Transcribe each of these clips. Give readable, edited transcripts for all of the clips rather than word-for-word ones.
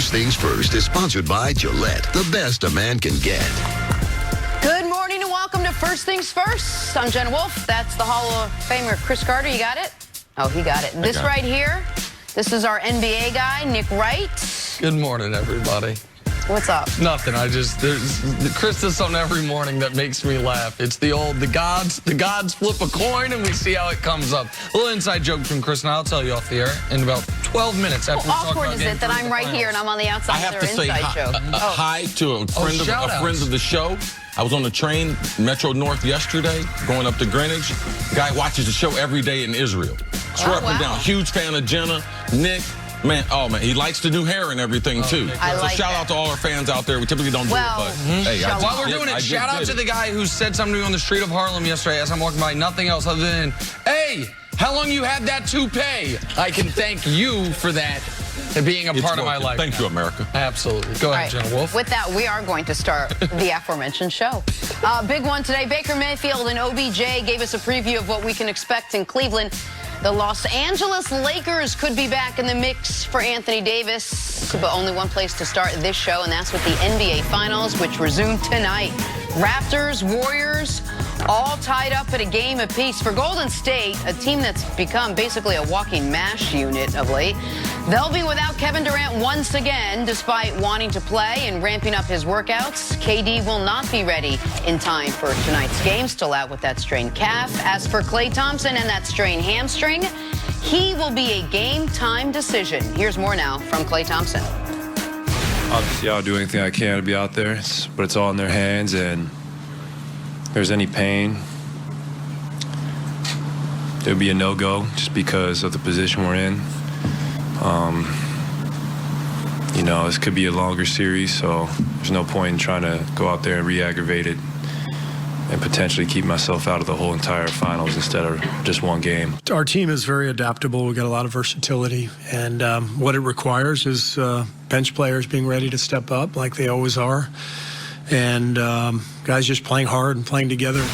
First Things First is sponsored by Gillette, the best a man can get. Good morning and welcome to First Things First. I'm Jenna Wolf. That's the Hall of Famer Chris Carter. You got it? Oh, he got it. This right here, this is our NBA guy, Nick Wright. Good morning, everybody. What's up? Nothing. Chris does something every morning that makes me laugh. It's the gods flip a coin and we see how it comes up. A little inside joke from Chris, and I'll tell you off the air in about 12 minutes after we talk about awkward is it that I'm right here and I'm on the outside of their inside joke? Hi to a friend of the show. I was on the train, Metro North yesterday, going up to Greenwich. Guy watches the show every day in Israel. Swear up and down. Huge fan of Jenna, Nick. Man, he likes the new hair and everything, too. So shout out to all our fans out there. We typically don't do it, but hey, while we're doing it, shout out to the guy who said something to me on the street of Harlem yesterday as I'm walking by. Nothing else other than, hey, how long you had that toupee? I can thank you for that and being a part of my life. Thank you, America. Absolutely. Go ahead, Jenna Wolf. With that, we are going to start the aforementioned show. Big one today. Baker Mayfield and OBJ gave us a preview of what we can expect in Cleveland. The Los Angeles Lakers could be back in the mix for Anthony Davis, but only one place to start this show, and that's with the NBA Finals, which resume tonight. Raptors, Warriors, all tied up at a game apiece. For Golden State, a team that's become basically a walking MASH unit of late, they'll be without Kevin Durant once again, despite wanting to play and ramping up his workouts. KD will not be ready in time for tonight's game, still out with that strained calf. As for Klay Thompson and that strained hamstring, he will be a game-time decision. Here's more now from Klay Thompson. Obviously, I'll do anything I can to be out there, but it's all in their hands, and if there's any pain, there'll be a no-go just because of the position we're in. You know, this could be a longer series, so there's no point in trying to go out there and re-aggravate it and potentially keep myself out of the whole entire finals instead of just one game. Our team is very adaptable. We've got a lot of versatility, and what it requires is bench players being ready to step up like they always are, and guys just playing hard and playing together.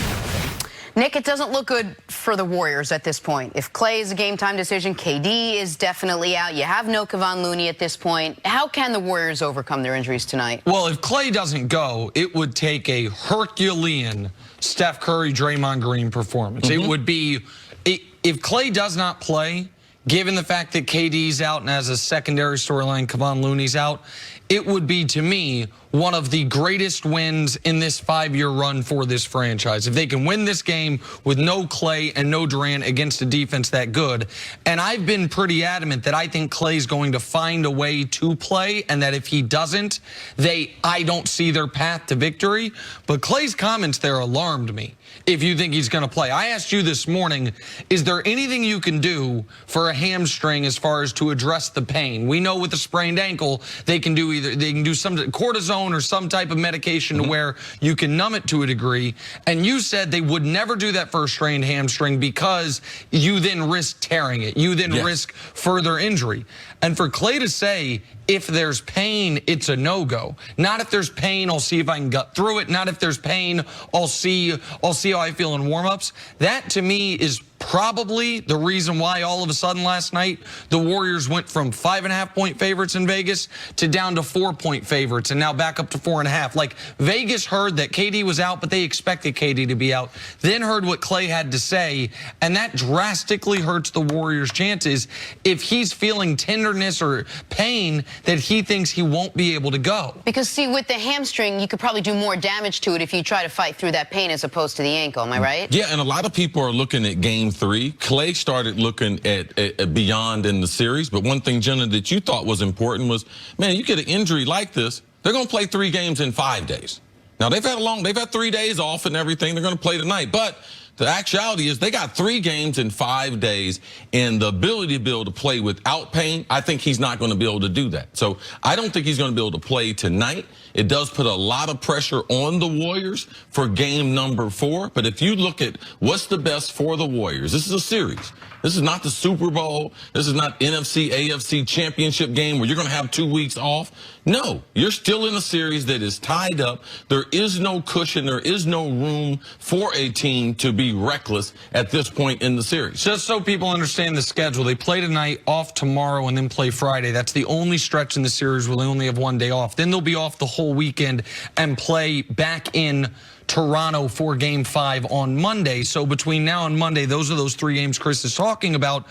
Nick, it doesn't look good for the Warriors at this point. If Klay is a game-time decision, KD is definitely out. You have no Kevon Looney at this point. How can the Warriors overcome their injuries tonight? Well, if Klay doesn't go, it would take a Herculean Steph Curry, Draymond Green performance. It would be, if Klay does not play, given the fact that KD's out and as a secondary storyline, Kevon Looney's out, it would be, to me, one of the greatest wins in this 5-year run for this franchise. If they can win this game with no Klay and no Durant against a defense that good. And I've been pretty adamant that I think Klay's going to find a way to play, and that if he doesn't, I don't see their path to victory. But Klay's comments there alarmed me. If you think he's going to play. I asked you this morning, is there anything you can do for a hamstring as far as to address the pain? We know with a sprained ankle, they can do some cortisone or some type of medication to where you can numb it to a degree. And you said they would never do that for a strained hamstring because you then risk tearing it. You then risk further injury. And for Klay to say, if there's pain, it's a no-go. Not if there's pain, I'll see if I can gut through it. Not if there's pain, I'll see how I feel in warm-ups. That, to me, is probably the reason why all of a sudden last night the Warriors went from 5.5-point favorites in Vegas to down to 4-point favorites and now back up to 4.5. Like, Vegas heard that KD was out, but they expected KD to be out. Then heard what Klay had to say, and that drastically hurts the Warriors' chances if he's feeling tenderness or pain that he thinks he won't be able to go. Because, see, with the hamstring, you could probably do more damage to it if you try to fight through that pain as opposed to the ankle. Am I right? Yeah, and a lot of people are looking at Game 3. Klay started looking at beyond in the series, but one thing, Jenna, that you thought was important was, man, you get an injury like this, they're going to play 3 games in 5 days. Now, they've had 3 days off and everything. They're going to play tonight, but the actuality is they got 3 games in 5 days, and the ability to be able to play without pain, I think he's not going to be able to do that. So I don't think he's going to be able to play tonight. It does put a lot of pressure on the Warriors for game number 4. But if you look at what's the best for the Warriors, this is a series. This is not the Super Bowl. This is not NFC, AFC championship game where you're going to have 2 weeks off. No, you're still in a series that is tied up. There is no cushion. There is no room for a team to be be reckless at this point in the series. Just so people understand the schedule, they play tonight, off tomorrow, and then play Friday. That's the only stretch in the series where they only have one day off. Then they'll be off the whole weekend and play back in Toronto for Game 5 on Monday. So between now and Monday, those are those 3 games Chris is talking about.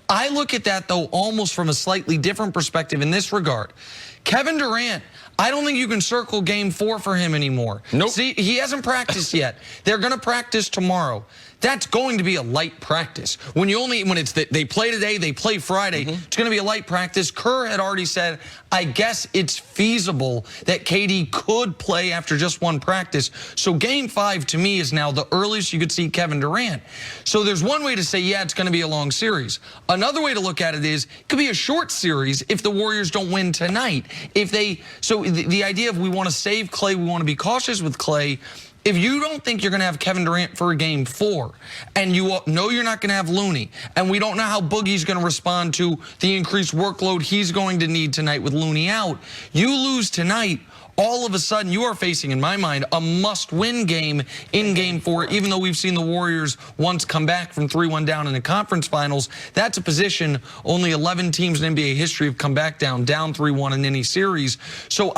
I look at that, though, almost from a slightly different perspective in this regard. Kevin Durant, I don't think you can circle Game 4 for him anymore. Nope. See, he hasn't practiced yet. They're going to practice tomorrow. That's going to be a light practice. When it's they play today, they play Friday, it's going to be a light practice. Kerr had already said, I guess it's feasible that KD could play after just one practice. So Game 5 to me is now the earliest you could see Kevin Durant. So there's one way to say, yeah, it's going to be a long series. Another way to look at it is it could be a short series if the Warriors don't win tonight. So the idea of we want to save Klay, we want to be cautious with Klay. If you don't think you're going to have Kevin Durant for a Game 4, and you know you're not going to have Looney, and we don't know how Boogie's going to respond to the increased workload he's going to need tonight with Looney out, you lose tonight, all of a sudden you are facing, in my mind, a must-win game in Game 4, even though we've seen the Warriors once come back from 3-1 down in the conference finals. That's a position only 11 teams in NBA history have come back down 3-1 in any series. So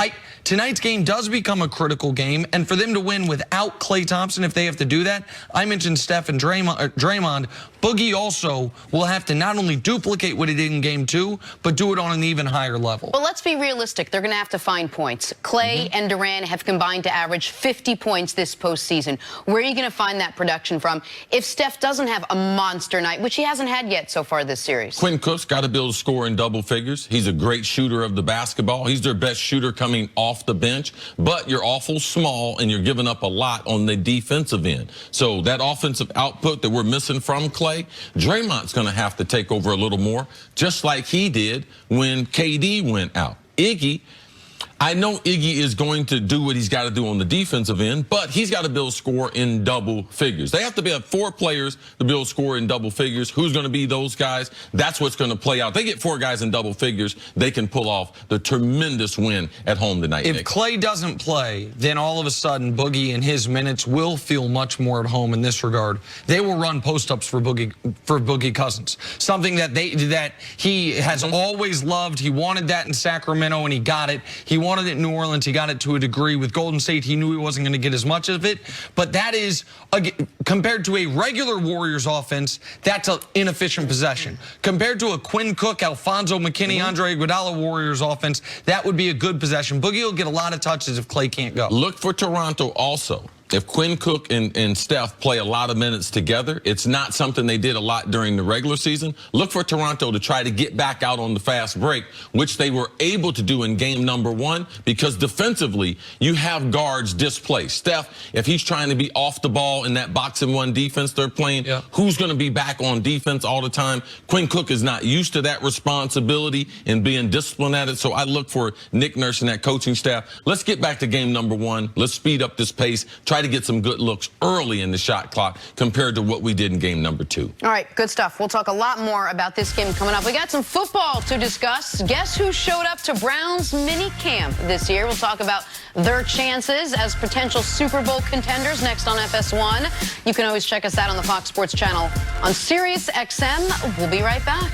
tonight's game does become a critical game, and for them to win without Klay Thompson, if they have to do that, I mentioned Steph and Draymond. Boogie also will have to not only duplicate what he did in Game 2, but do it on an even higher level. But let's be realistic. They're going to have to find points. Klay and Durant have combined to average 50 points this postseason. Where are you going to find that production from if Steph doesn't have a monster night, which he hasn't had yet so far this series? Quinn Cook's got to be able to score in double figures. He's a great shooter of the basketball. He's their best shooter coming off the bench, but you're awful small and you're giving up a lot on the defensive end. So that offensive output that we're missing from Klay, Draymond's going to have to take over a little more, just like he did when KD went out. Iggy, I know Iggy is going to do what he's got to do on the defensive end, but he's got to be able to score in double figures. They have to have 4 players to be able to score in double figures. Who's going to be those guys? That's what's going to play out. They get 4 guys in double figures, they can pull off the tremendous win at home tonight. If Klay doesn't play, then all of a sudden Boogie and his minutes will feel much more at home in this regard. They will run post-ups for Boogie Cousins, something that he has always loved. He wanted that in Sacramento, and he got it. He wanted it in New Orleans. He got it to a degree. With Golden State, he knew he wasn't going to get as much of it. But that is, compared to a regular Warriors offense, that's an inefficient possession. Compared to a Quinn Cook, Alfonso McKinney, Andre Iguodala Warriors offense, that would be a good possession. Boogie will get a lot of touches if Klay can't go. Look for Toronto also. If Quinn Cook and Steph play a lot of minutes together, it's not something they did a lot during the regular season. Look for Toronto to try to get back out on the fast break, which they were able to do in Game number 1, because defensively, you have guards displaced. Steph, if he's trying to be off the ball in that box-and-one defense they're playing, who's going to be back on defense all the time? Quinn Cook is not used to that responsibility and being disciplined at it, so I look for Nick Nurse and that coaching staff. Let's get back to Game number 1. Let's speed up this pace. Try to get some good looks early in the shot clock compared to what we did in Game number 2. All right, good stuff. We'll talk a lot more about this game coming up. We got some football to discuss. Guess who showed up to Browns mini camp this year? We'll talk about their chances as potential Super Bowl contenders next on FS1. You can always check us out on the Fox Sports channel on Sirius XM. We'll be right back.